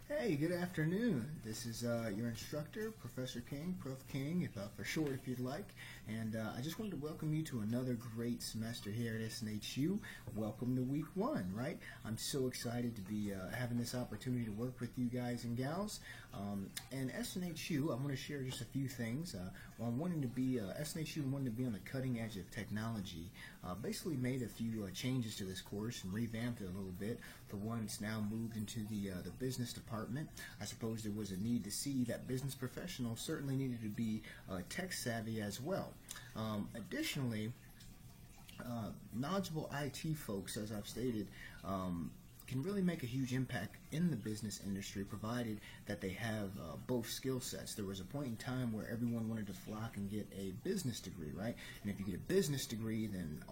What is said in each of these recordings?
Hey, good afternoon. This is your instructor, Professor King, Prof. King, for short if you'd like. And I just wanted to welcome you to another great semester here at SNHU. Welcome to week one, right? I'm so excited to be having this opportunity to work with you guys and gals. And SNHU, I want to share just a few things. While wanting to be, SNHU wanting to be on the cutting edge of technology, basically made a few changes to this course and revamped it a little bit. For one, it's now moved into the business department. I suppose there was a need to see that business professionals certainly needed to be tech savvy as well. Additionally, knowledgeable IT folks, as I've stated, can really make a huge impact in the business industry, provided that they have both skill sets. There was a point in time where everyone wanted to flock and get a business degree, right? And if you get a business degree, then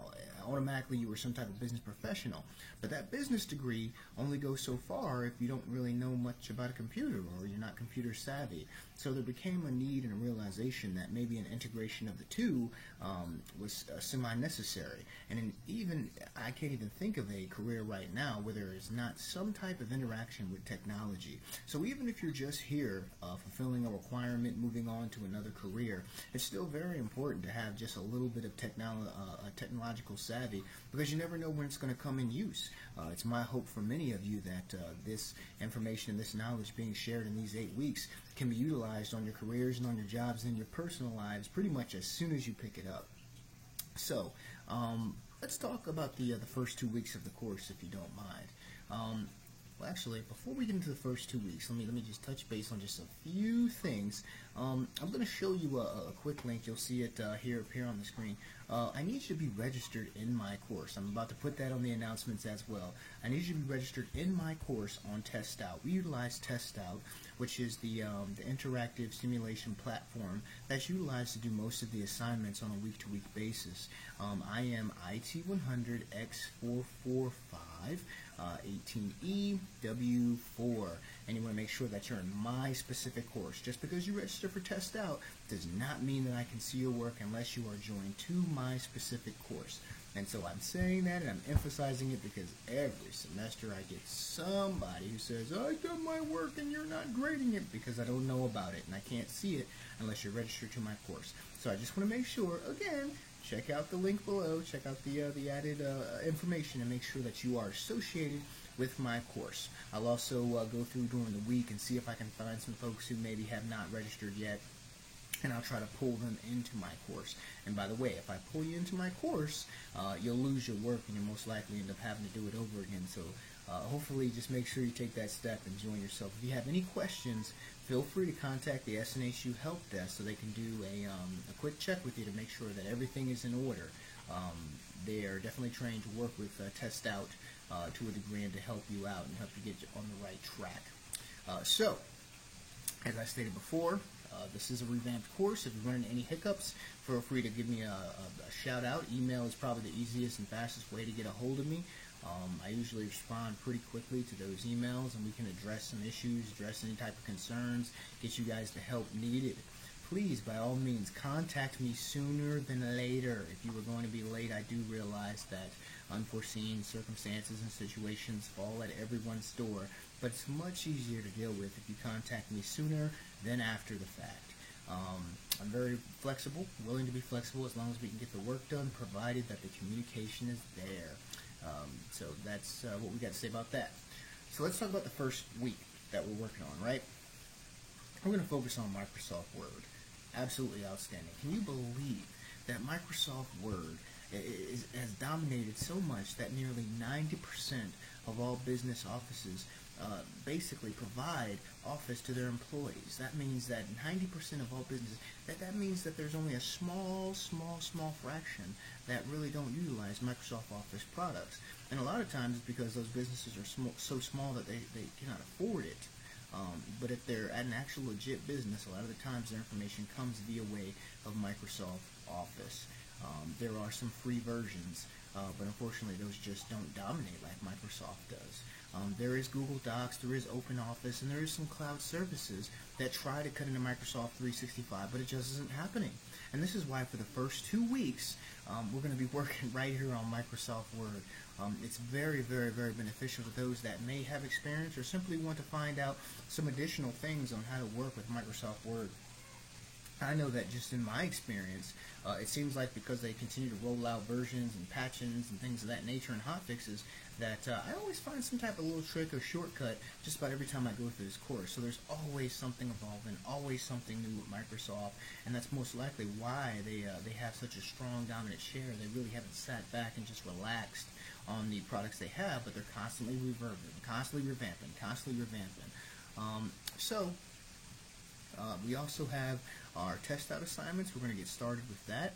automatically you were some type of business professional. But that business degree only goes so far if you don't really know much about a computer or you're not computer savvy. So there became a need and a realization that maybe an integration of the two was semi-necessary. And I can't even think of a career right now where there is not some type of interaction with technology. So even if you're just here fulfilling a requirement, moving on to another career, it's still very important to have just a little bit of technological savvy, because you never know when it's going to come in use. It's my hope for many of you that this information and this knowledge being shared in these 8 weeks can be utilized on your careers and on your jobs and your personal lives pretty much as soon as you pick it up. So, let's talk about the first 2 weeks of the course, if you don't mind. Well, actually, before we get into the first 2 weeks, let me just touch base on just a few things. I'm going to show you a quick link. You'll see it here appear on the screen. I need you to be registered in my course. I'm about to put that on the announcements as well. I need you to be registered in my course on TestOut. We utilize TestOut, which is the interactive simulation platform that's utilized to do most of the assignments on a week-to-week basis. I am IT100X445 18EW4, and you want to make sure that you're in my specific course. Just because you register for TestOut does not mean that I can see your work unless you are joined to my specific course. And so I'm saying that and I'm emphasizing it because every semester I get somebody who says, I've done my work and you're not grading it, because I don't know about it and I can't see it unless you're registered to my course. So I just want to make sure, again, check out the link below, check out the added information, and make sure that you are associated with my course. I'll also go through during the week and see if I can find some folks who maybe have not registered yet, and I'll try to pull them into my course. And by the way, if I pull you into my course, you'll lose your work and you'll most likely end up having to do it over again. So hopefully just make sure you take that step and join yourself. If you have any questions, feel free to contact the SNHU Help Desk so they can do a quick check with you to make sure that everything is in order. They are definitely trained to work with TestOut to a degree and to help you out and help you get on the right track. So, as I stated before, this is a revamped course. If you run into any hiccups, feel free to give me a shout out. Email is probably the easiest and fastest way to get a hold of me. I usually respond pretty quickly to those emails, and we can address some issues, address any type of concerns, get you guys the help needed. Please, by all means, contact me sooner than later. If you were going to be late, I do realize that unforeseen circumstances and situations fall at everyone's door, but it's much easier to deal with if you contact me sooner than after the fact. I'm very flexible, willing to be flexible as long as we can get the work done, provided that the communication is there. So that's what we got to say about that. So let's talk about the first week that we're working on, right? We're going to focus on Microsoft Word. Absolutely outstanding. Can you believe that Microsoft Word has dominated so much that nearly 90% of all business offices basically provide Office to their employees? That means that 90% of all businesses, that means that there's only a small fraction that really don't utilize Microsoft Office products. And a lot of times it's because those businesses are so small that they cannot afford it. But if they're at an actual legit business, a lot of the times their information comes via way of Microsoft Office. There are some free versions, but unfortunately those just don't dominate like Microsoft does. There is Google Docs, there is OpenOffice, and there is some cloud services that try to cut into Microsoft 365, but it just isn't happening. And this is why for the first 2 weeks, we're going to be working right here on Microsoft Word. It's very, very, very beneficial to those that may have experience or simply want to find out some additional things on how to work with Microsoft Word. I know that just in my experience, it seems like because they continue to roll out versions and patches and things of that nature and hotfixes, that I always find some type of little trick or shortcut just about every time I go through this course. So there's always something evolving, always something new with Microsoft, and that's most likely why they have such a strong, dominant share. They really haven't sat back and just relaxed on the products they have, but they're constantly revamping, constantly revamping. We also have our test out assignments. We're going to get started with that.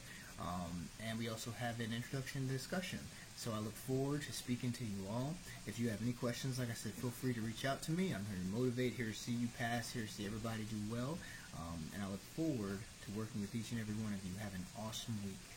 And we also have an introduction discussion. So I look forward to speaking to you all. If you have any questions, like I said, feel free to reach out to me. I'm here to motivate, here to see you pass, here to see everybody do well. And I look forward to working with each and every one of you. Have an awesome week.